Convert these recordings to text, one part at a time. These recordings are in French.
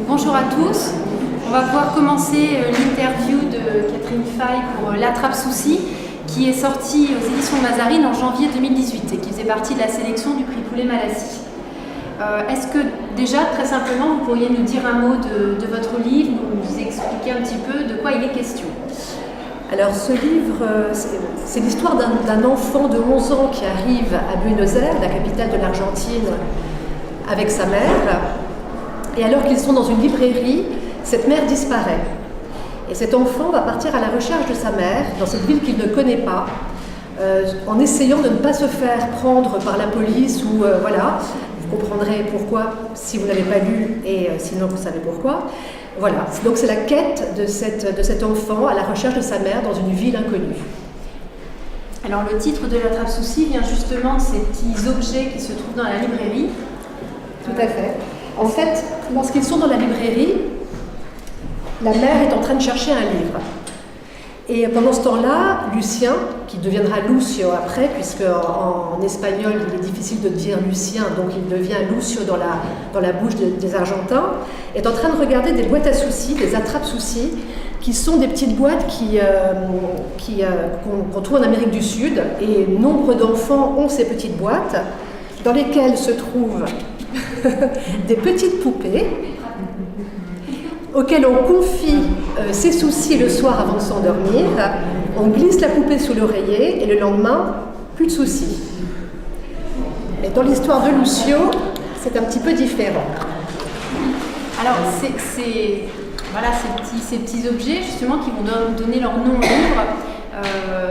Bonjour à tous. On va pouvoir commencer l'interview de Catherine Fay pour L'Attrape-Souci, qui est sortie aux éditions Mazarine en janvier 2018 et qui faisait partie de la sélection du prix Poulet-Malassis. Est-ce que déjà, très simplement, vous pourriez nous dire un mot de votre livre, nous expliquer un petit peu de quoi il est question? Alors ce livre, c'est l'histoire d'un enfant de 11 ans qui arrive à Buenos Aires, la capitale de l'Argentine, avec sa mère. Et alors qu'ils sont dans une librairie, cette mère disparaît. Et cet enfant va partir à la recherche de sa mère dans cette ville qu'il ne connaît pas, en essayant de ne pas se faire prendre par la police ou voilà. Vous comprendrez pourquoi si vous ne l'avez pas lu et sinon vous savez pourquoi. Voilà, donc c'est la quête de cet enfant à la recherche de sa mère dans une ville inconnue. Alors le titre de L'Attrape-Souci vient justement de ces petits objets qui se trouvent dans la librairie. Tout à fait. En fait, lorsqu'ils sont dans la librairie, la mère est en train de chercher un livre. Et pendant ce temps-là, Lucien, qui deviendra Lucio après, puisque en espagnol il est difficile de dire Lucien, donc il devient Lucio dans la bouche des Argentins, est en train de regarder des boîtes à soucis, des attrape-soucis, qui sont des petites boîtes qu'on trouve en Amérique du Sud. Et nombre d'enfants ont ces petites boîtes, dans lesquelles se trouvent des petites poupées, auxquelles on confie ses soucis le soir avant de s'endormir, on glisse la poupée sous l'oreiller et le lendemain, plus de soucis. Mais dans l'histoire de Lucio, c'est un petit peu différent. Alors, voilà, ces petits objets justement qui vont donner leur nom au livre,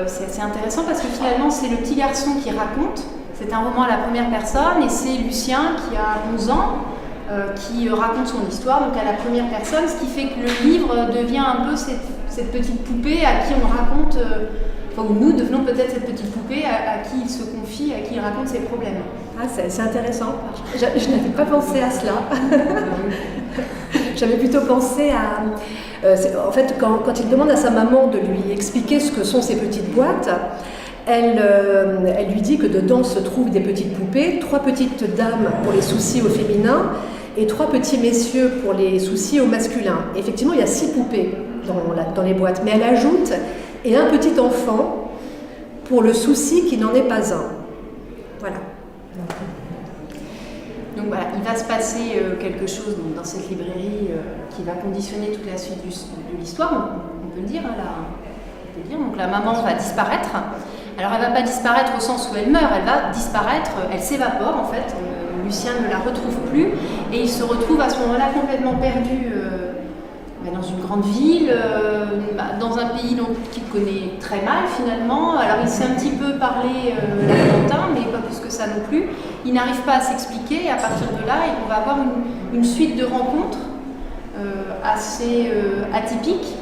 c'est assez intéressant parce que finalement c'est le petit garçon qui raconte, c'est un roman à la première personne et c'est Lucien qui a 11 ans, qui raconte son histoire, donc à la première personne, ce qui fait que le livre devient un peu cette petite poupée à qui on raconte, ou nous devenons peut-être cette petite poupée à qui il se confie, à qui il raconte ses problèmes. Ah, c'est intéressant. Je n'avais pas pensé à cela. J'avais plutôt pensé à... en fait, quand il demande à sa maman de lui expliquer ce que sont ces petites boîtes, elle lui dit que dedans se trouvent des petites poupées, 3 petites dames pour les soucis au féminin et 3 petits messieurs pour les soucis au masculin. Et effectivement, il y a 6 poupées dans les boîtes, mais elle ajoute « et un petit enfant pour le souci qui n'en est pas un ». Voilà. Donc voilà, il va se passer quelque chose dans cette librairie qui va conditionner toute la suite de l'histoire, on peut le dire. Donc la maman va disparaître. Alors elle ne va pas disparaître au sens où elle meurt, elle va disparaître, elle s'évapore en fait. Lucien ne la retrouve plus et il se retrouve à ce moment-là complètement perdu dans une grande ville, dans un pays qu'il connaît très mal finalement. Alors il sait un petit peu parler l'argentin, mais pas plus que ça non plus. Il n'arrive pas à s'expliquer et à partir de là, on va avoir une suite de rencontres assez atypiques.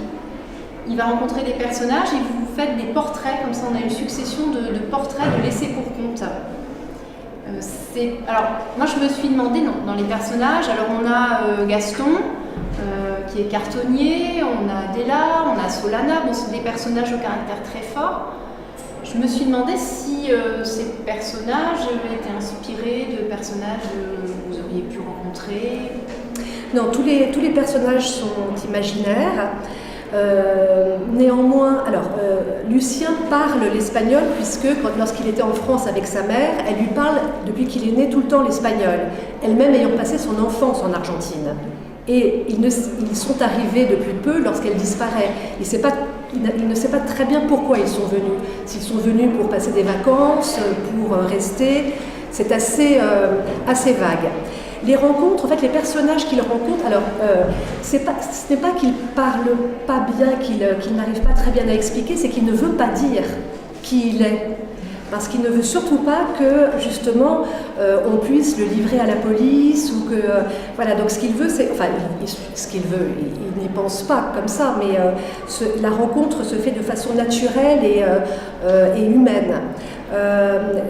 Il va rencontrer des personnages et vous faites des portraits, comme ça on a une succession de portraits de laissés pour compte. Alors, moi je me suis demandé, dans les personnages, alors on a Gaston, qui est cartonnier, on a Della, on a Solana, bon c'est des personnages au caractère très fort. Je me suis demandé si ces personnages étaient inspirés de personnages que vous auriez pu rencontrer. Non, tous les personnages sont imaginaires. Néanmoins, Lucien parle l'espagnol puisque lorsqu'il était en France avec sa mère, elle lui parle depuis qu'il est né tout le temps l'espagnol, elle-même ayant passé son enfance en Argentine. Et ils sont arrivés depuis peu lorsqu'elle disparaît. Il ne sait pas très bien pourquoi ils sont venus. S'ils sont venus pour passer des vacances, pour rester, c'est assez vague. Les rencontres, en fait, les personnages qu'il rencontre, alors, ce n'est pas qu'il parle pas bien, qu'il n'arrive pas très bien à expliquer, c'est qu'il ne veut pas dire qui il est. Parce qu'il ne veut surtout pas que, justement, on puisse le livrer à la police ou que... voilà, donc ce qu'il veut, c'est... Enfin, ce qu'il veut, il n'y pense pas comme ça, mais la rencontre se fait de façon naturelle et humaine.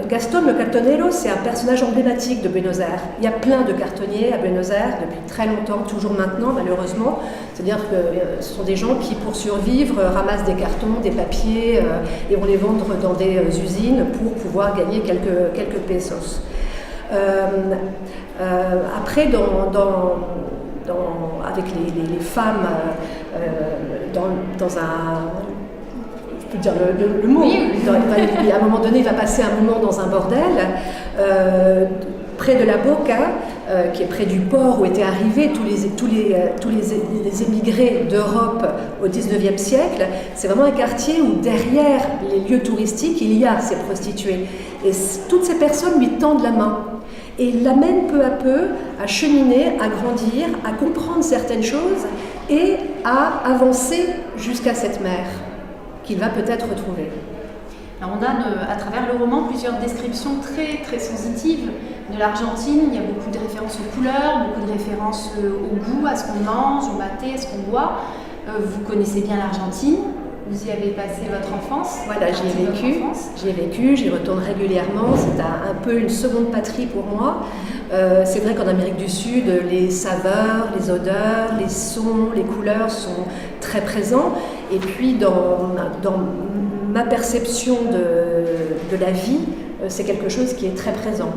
Gaston le cartonero, c'est un personnage emblématique de Buenos Aires. Il y a plein de cartonniers à Buenos Aires depuis très longtemps, toujours maintenant malheureusement. C'est-à-dire que ce sont des gens qui, pour survivre, ramassent des cartons, des papiers et vont les vendre dans des usines pour pouvoir gagner quelques pesos. Après, avec les femmes dans un... Je peux dire le mot. Oui. À un moment donné, il va passer un moment dans un bordel, près de la Boca, qui est près du port où étaient arrivés tous les émigrés d'Europe au XIXe siècle. C'est vraiment un quartier où, derrière les lieux touristiques, il y a ces prostituées. Et toutes ces personnes lui tendent la main et l'amènent peu à peu à cheminer, à grandir, à comprendre certaines choses et à avancer jusqu'à cette mer qu'il va peut-être retrouver. Alors on a à travers le roman plusieurs descriptions très très sensitives de l'Argentine. Il y a beaucoup de références aux couleurs, beaucoup de références au goût, à ce qu'on mange, au maté, à ce qu'on boit. Vous connaissez bien l'Argentine, vous y avez passé votre enfance. Voilà, j'y ai vécu, j'y retourne régulièrement, c'est un peu une seconde patrie pour moi. C'est vrai qu'en Amérique du Sud, les saveurs, les odeurs, les sons, les couleurs sont très présents. Et puis dans ma perception de la vie, c'est quelque chose qui est très présent.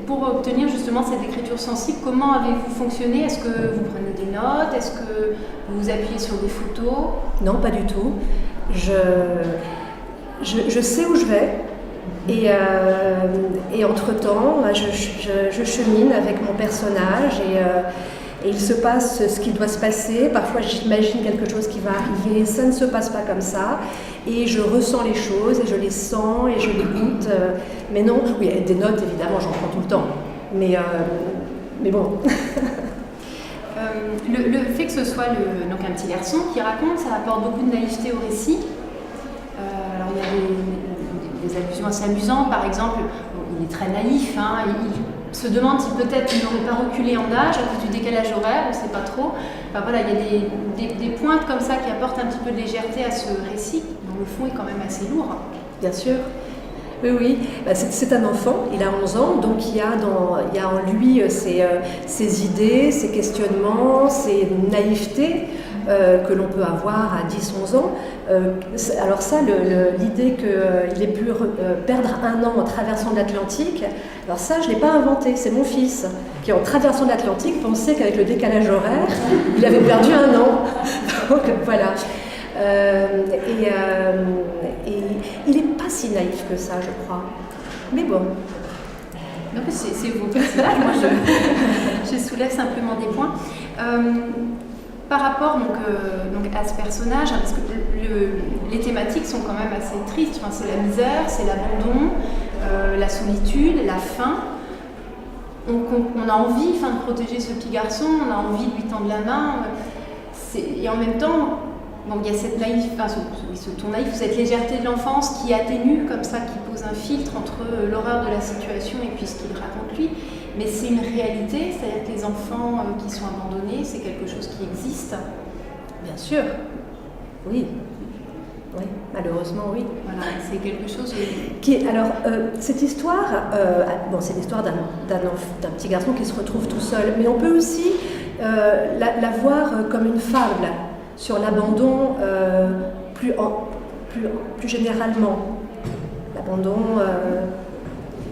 Pour obtenir justement cette écriture sensible, comment avez-vous fonctionné? Est-ce que vous prenez des notes? Est-ce que vous vous appuyez sur des photos? Non, pas du tout. Je sais où je vais et entre-temps, je chemine avec mon personnage et il se passe ce qui doit se passer. Parfois, j'imagine quelque chose qui va arriver, ça ne se passe pas comme ça. Et je ressens les choses, et je les sens, et je les goûte. Mais non, oui, des notes, évidemment, j'en prends tout le temps. Mais bon. Le fait que ce soit donc un petit garçon qui raconte, ça apporte beaucoup de naïveté au récit. Alors, il y a des allusions assez amusantes. Par exemple, il est très naïf, hein, il se demande si peut-être il n'aurait pas reculé en âge à cause du décalage horaire, on ne sait pas trop. Enfin, voilà, il y a des pointes comme ça qui apportent un petit peu de légèreté à ce récit, dont le fond est quand même assez lourd. Bien sûr. Oui. C'est un enfant, il a 11 ans, donc il y a en lui ses idées, ses questionnements, ses naïvetés que l'on peut avoir à 10-11 ans. Alors ça, l'idée qu'il ait pu perdre un an en traversant l'Atlantique, alors ça, je ne l'ai pas inventé, c'est mon fils qui, en traversant l'Atlantique, pensait qu'avec le décalage horaire, il avait perdu un an. Donc voilà. Et il n'est pas si naïf que ça, je crois. Mais bon. Non, mais c'est vos personnages. Moi, je soulève simplement des points. Par rapport donc à ce personnage, hein, parce que les thématiques sont quand même assez tristes. Enfin, c'est la misère, c'est l'abandon, la solitude, la faim. On a envie, de protéger ce petit garçon, on a envie de lui tendre la main. Et en même temps, donc il y a cette ce ton naïf, cette légèreté de l'enfance qui atténue comme ça, qui pose un filtre entre l'horreur de la situation et puis ce qu'il raconte lui. Mais c'est une réalité, c'est-à-dire que les enfants qui sont abandonnés, c'est quelque chose qui existe. Bien sûr, oui. Oui, malheureusement, oui. Voilà, c'est quelque chose... Alors, cette histoire, c'est l'histoire d'un petit garçon qui se retrouve tout seul, mais on peut aussi la voir comme une fable sur l'abandon plus généralement. L'abandon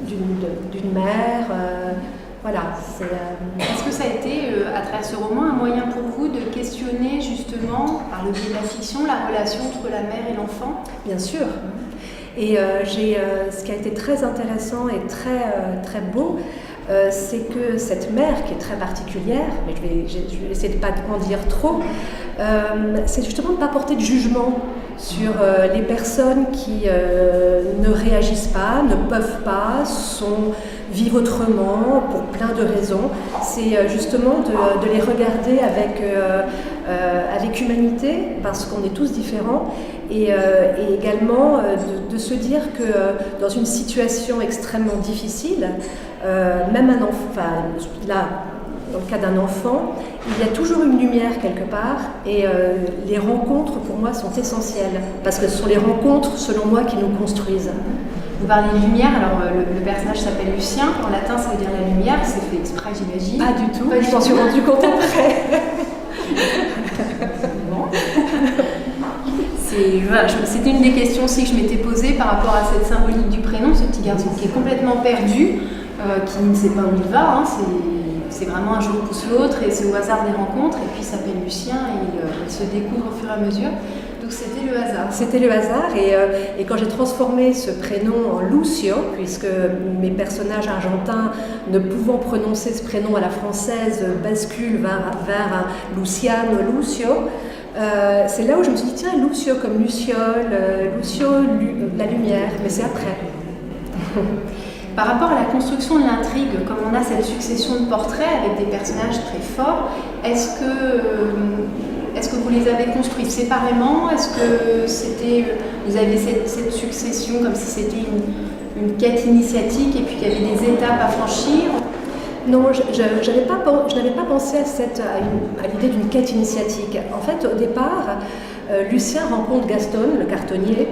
d'une mère... Voilà. Est-ce que ça a été, à travers ce roman, un moyen pour vous de questionner justement, par le biais de la fiction, la relation entre la mère et l'enfant? Bien sûr. Et ce qui a été très intéressant et très beau, c'est que cette mère, qui est très particulière, mais je vais essayer de ne pas en dire trop, c'est justement de ne pas porter de jugement sur les personnes qui ne réagissent pas, ne peuvent pas, vivent autrement pour plein de raisons. C'est justement de les regarder avec humanité, parce qu'on est tous différents, et également de se dire que dans une situation extrêmement difficile, même un enfant, là, dans le cas d'un enfant, il y a toujours une lumière quelque part, et les rencontres pour moi sont essentielles, parce que ce sont les rencontres, selon moi, qui nous construisent. Vous parlez de lumière, alors le personnage s'appelle Lucien, en latin ça veut dire la lumière, c'est fait exprès j'imagine. Pas du tout, je m'en suis rendu compte après. Bon. C'était une des questions aussi que je m'étais posée par rapport à cette symbolique du prénom, ce petit garçon qui est complètement perdu, qui ne sait pas où il va, hein, c'est vraiment un jour pousse l'autre et c'est au hasard des rencontres. Et puis il s'appelle Lucien et il se découvre au fur et à mesure. Donc c'était le hasard. C'était le hasard et quand j'ai transformé ce prénom en Lucio, puisque mes personnages argentins, ne pouvant prononcer ce prénom à la française, basculent vers un Luciano, Lucio, c'est là où je me suis dit, tiens, Lucio comme Luciole, Lucio, la lumière, mais c'est après. Par rapport à la construction de l'intrigue, comme on a cette succession de portraits avec des personnages très forts, est-ce que vous les avez construits séparément? Est-ce que vous avez cette succession comme si c'était une quête initiatique et puis il y avait des étapes à franchir? Non, je n'avais pas pensé à l'idée d'une quête initiatique. En fait, au départ, Lucien rencontre Gaston, le cartonnier,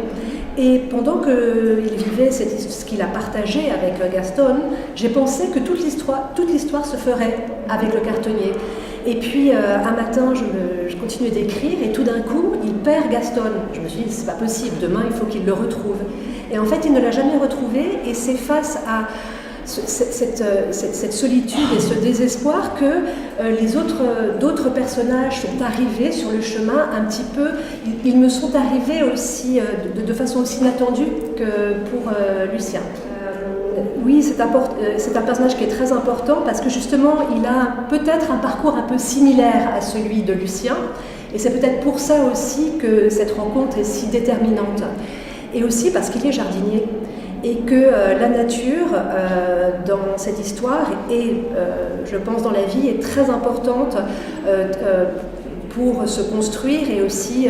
et pendant qu'il vivait ce qu'il a partagé avec Gaston, j'ai pensé que toute l'histoire se ferait avec le cartonnier. Et puis un matin, je continuais d'écrire et tout d'un coup, il perd Gaston. Je me suis dit, c'est pas possible, demain il faut qu'il le retrouve. Et en fait, il ne l'a jamais retrouvé et c'est face à cette solitude et ce désespoir que d'autres personnages sont arrivés sur le chemin un petit peu. Ils me sont arrivés aussi de façon aussi inattendue que pour Lucien. Oui, c'est un personnage qui est très important parce que justement, il a peut-être un parcours un peu similaire à celui de Lucien. Et c'est peut-être pour ça aussi que cette rencontre est si déterminante. Et aussi parce qu'il est jardinier. Et que la nature, dans cette histoire, et je pense dans la vie, est très importante pour se construire et aussi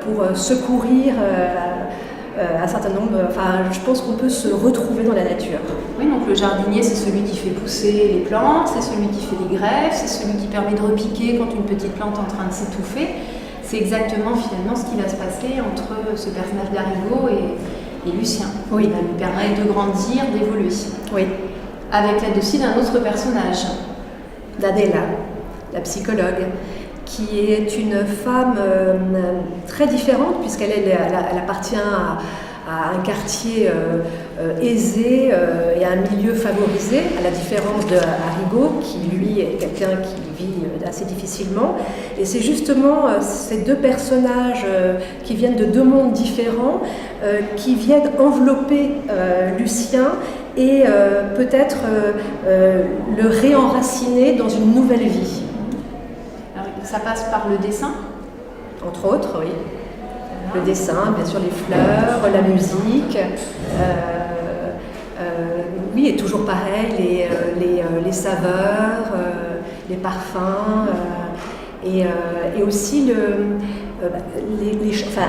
pour secourir un certain nombre. Enfin, je pense qu'on peut se retrouver dans la nature. Oui, donc le jardinier, c'est celui qui fait pousser les plantes, c'est celui qui fait les greffes, c'est celui qui permet de repiquer quand une petite plante est en train de s'étouffer. C'est exactement finalement ce qui va se passer entre ce personnage d'Arrigo et Lucien. Oui. Il va lui permettre de grandir, d'évoluer. Oui. Avec l'aide aussi d'un autre personnage. d'Adela, la psychologue, qui est une femme très différente puisqu'elle appartient à un quartier aisé et à un milieu favorisé, à la différence de Arrigo, qui lui est quelqu'un qui vit assez difficilement. Et c'est justement ces deux personnages qui viennent de deux mondes différents, qui viennent envelopper Lucien et peut-être le réenraciner dans une nouvelle vie. Alors, ça passe par le dessin ? Entre autres, oui. Le dessin, bien sûr les fleurs, la musique, oui, et toujours pareil, les saveurs, les parfums, et aussi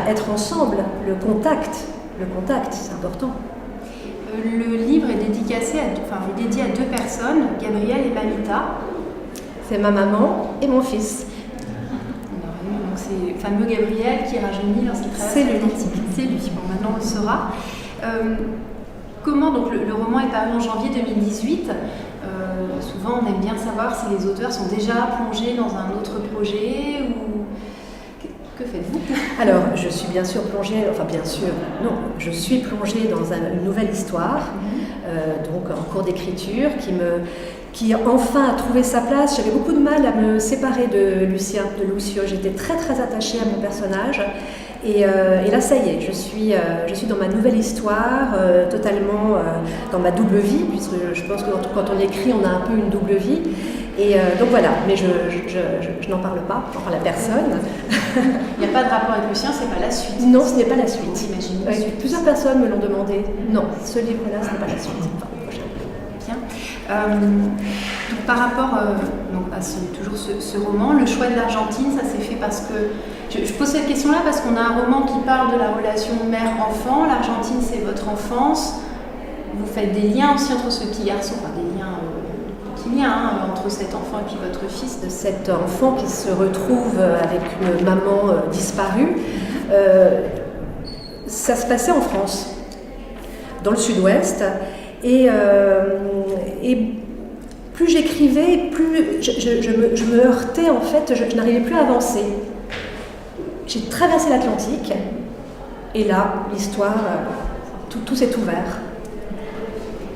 être ensemble, le contact, c'est important. Le livre est dédié à deux personnes, Gabriel et Mamita. C'est ma maman et mon fils. Donc c'est le fameux Gabriel qui rajeunit lorsqu'il traverse l'Atlantique. C'est lui, bon, maintenant on le saura. Comment, donc le roman est paru en janvier 2018. Souvent on aime bien savoir si les auteurs sont déjà plongés dans un autre projet ou... Que faites-vous ? Alors, je suis bien sûr plongée, je suis plongée dans une nouvelle histoire, donc en cours d'écriture, qui enfin a trouvé sa place. J'avais beaucoup de mal à me séparer de Lucio. J'étais très très attachée à mon personnage. Et là, ça y est, je suis dans ma nouvelle histoire, totalement dans ma double vie, puisque je pense que quand on écrit, on a un peu une double vie. Et donc voilà, mais je n'en parle pas, j'en parle à personne. Il n'y a pas de rapport avec Lucien, c'est pas la suite. Non, ce n'est pas la suite. J'imagine. Plusieurs personnes me l'ont demandé. Non, ce livre-là, ce n'est pas la suite. Bien. Donc, par rapport à ce roman, le choix de l'Argentine, ça s'est fait parce que... Je pose cette question-là parce qu'on a un roman qui parle de la relation mère-enfant. L'Argentine, c'est votre enfance. Vous faites des liens aussi entre ce petit garçon, des liens entre cet enfant et puis votre fils. De cet enfant qui se retrouve avec une maman disparue. Ça se passait en France, dans le sud-ouest. Et plus j'écrivais, plus je me heurtais, en fait, je n'arrivais plus à avancer. J'ai traversé l'Atlantique, et là, l'histoire, tout s'est ouvert.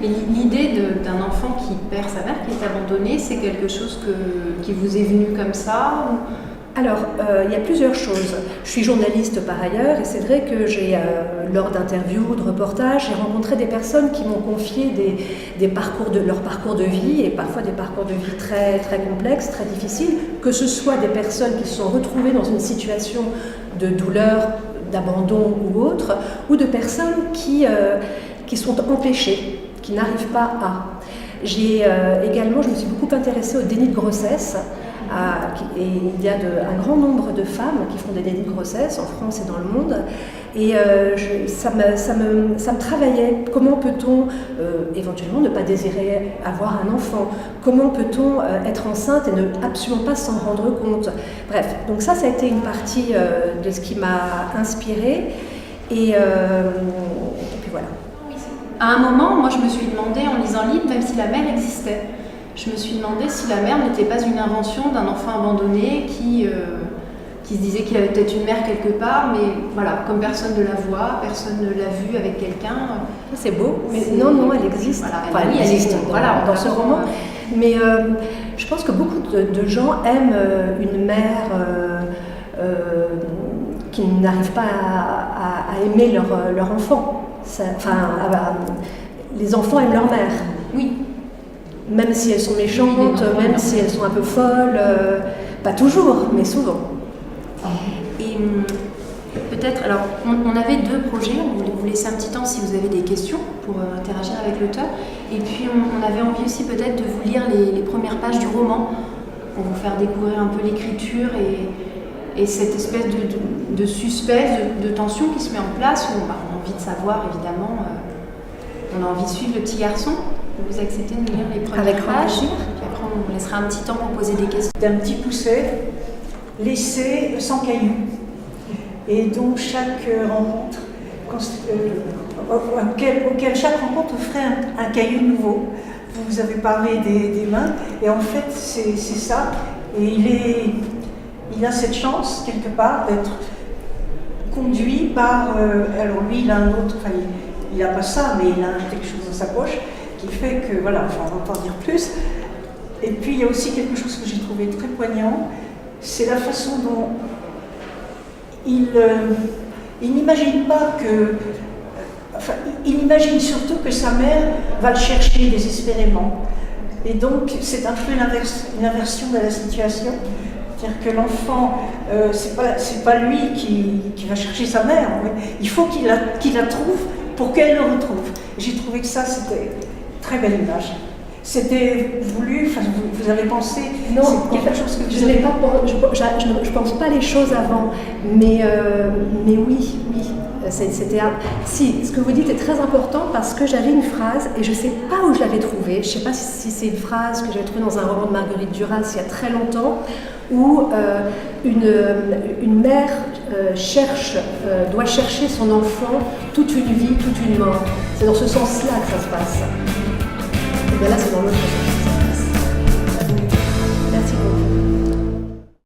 Mais l'idée d'un enfant qui perd sa mère, qui est abandonné, c'est quelque chose qui vous est venu comme ça ou... Alors, il y a plusieurs choses. Je suis journaliste par ailleurs et c'est vrai que lors d'interviews, de reportages, j'ai rencontré des personnes qui m'ont confié leur parcours de vie et parfois des parcours de vie très, très complexes, très difficiles, que ce soit des personnes qui se sont retrouvées dans une situation de douleur, d'abandon ou autre, ou de personnes qui sont empêchées, qui n'arrivent pas à. J'ai également, je me suis beaucoup intéressée au déni de grossesse. Et il y a un grand nombre de femmes qui font des dénis de grossesse en France et dans le monde. Et ça me travaillait. Comment peut-on éventuellement ne pas désirer avoir un enfant? Comment peut-on être enceinte et ne absolument pas s'en rendre compte? Bref, donc ça a été une partie de ce qui m'a inspirée. Et puis voilà. À un moment, moi je me suis demandé en lisant le livre, même si la mère existait, je me suis demandé si la mère n'était pas une invention d'un enfant abandonné qui se disait qu'il avait peut-être une mère quelque part, mais voilà, comme personne ne la voit, personne ne l'a vue avec quelqu'un. C'est beau, mais non, elle existe. Voilà, enfin, elle existe dans ce roman. Mais je pense que beaucoup de gens aiment une mère qui n'arrive pas à aimer leur enfant. Les enfants aiment leur mère. Oui. Même si elles sont méchantes, même si elles sont un peu folles, pas toujours, mais souvent. Et peut-être, alors on avait 2 projets, on voulait vous laisser un petit temps si vous avez des questions pour interagir avec l'auteur, et puis on avait envie aussi peut-être de vous lire les premières pages du roman, pour vous faire découvrir un peu l'écriture et cette espèce de suspense, de tension qui se met en place, où on a envie de savoir évidemment, on a envie de suivre le petit garçon. Vous acceptez de nous lire les premières pages, puis après on laissera un petit temps pour poser des questions. D'un petit pousset laissé sans cailloux, et dont chaque rencontre, auquel chaque rencontre offrait un caillou nouveau. Vous avez parlé des mains, et en fait c'est ça, et il a cette chance quelque part d'être conduit par, alors lui il a un autre, enfin il n'a pas ça, mais il a quelque chose dans sa poche, qui fait que, voilà, enfin, on va pas en dire plus. Et puis il y a aussi quelque chose que j'ai trouvé très poignant, c'est la façon dont il n'imagine pas que, enfin, il imagine surtout que sa mère va le chercher désespérément. Et donc c'est un peu une inversion de la situation, c'est-à-dire que l'enfant, c'est pas lui qui va chercher sa mère, il faut qu'il la trouve pour qu'elle le retrouve. J'ai trouvé que ça c'était très belle image. C'était voulu, enfin, vous avez pensé, non, c'est quelque chose que je ne pense pas les choses avant, mais oui. Si, ce que vous dites est très important parce que j'avais une phrase et je ne sais pas où je l'avais trouvée. Je ne sais pas si c'est une phrase que j'avais trouvée dans un roman de Marguerite Duras il y a très longtemps, où une mère doit chercher son enfant toute une vie, toute une mort. C'est dans ce sens-là que ça se passe. Et bien là, c'est dans l'autre sens.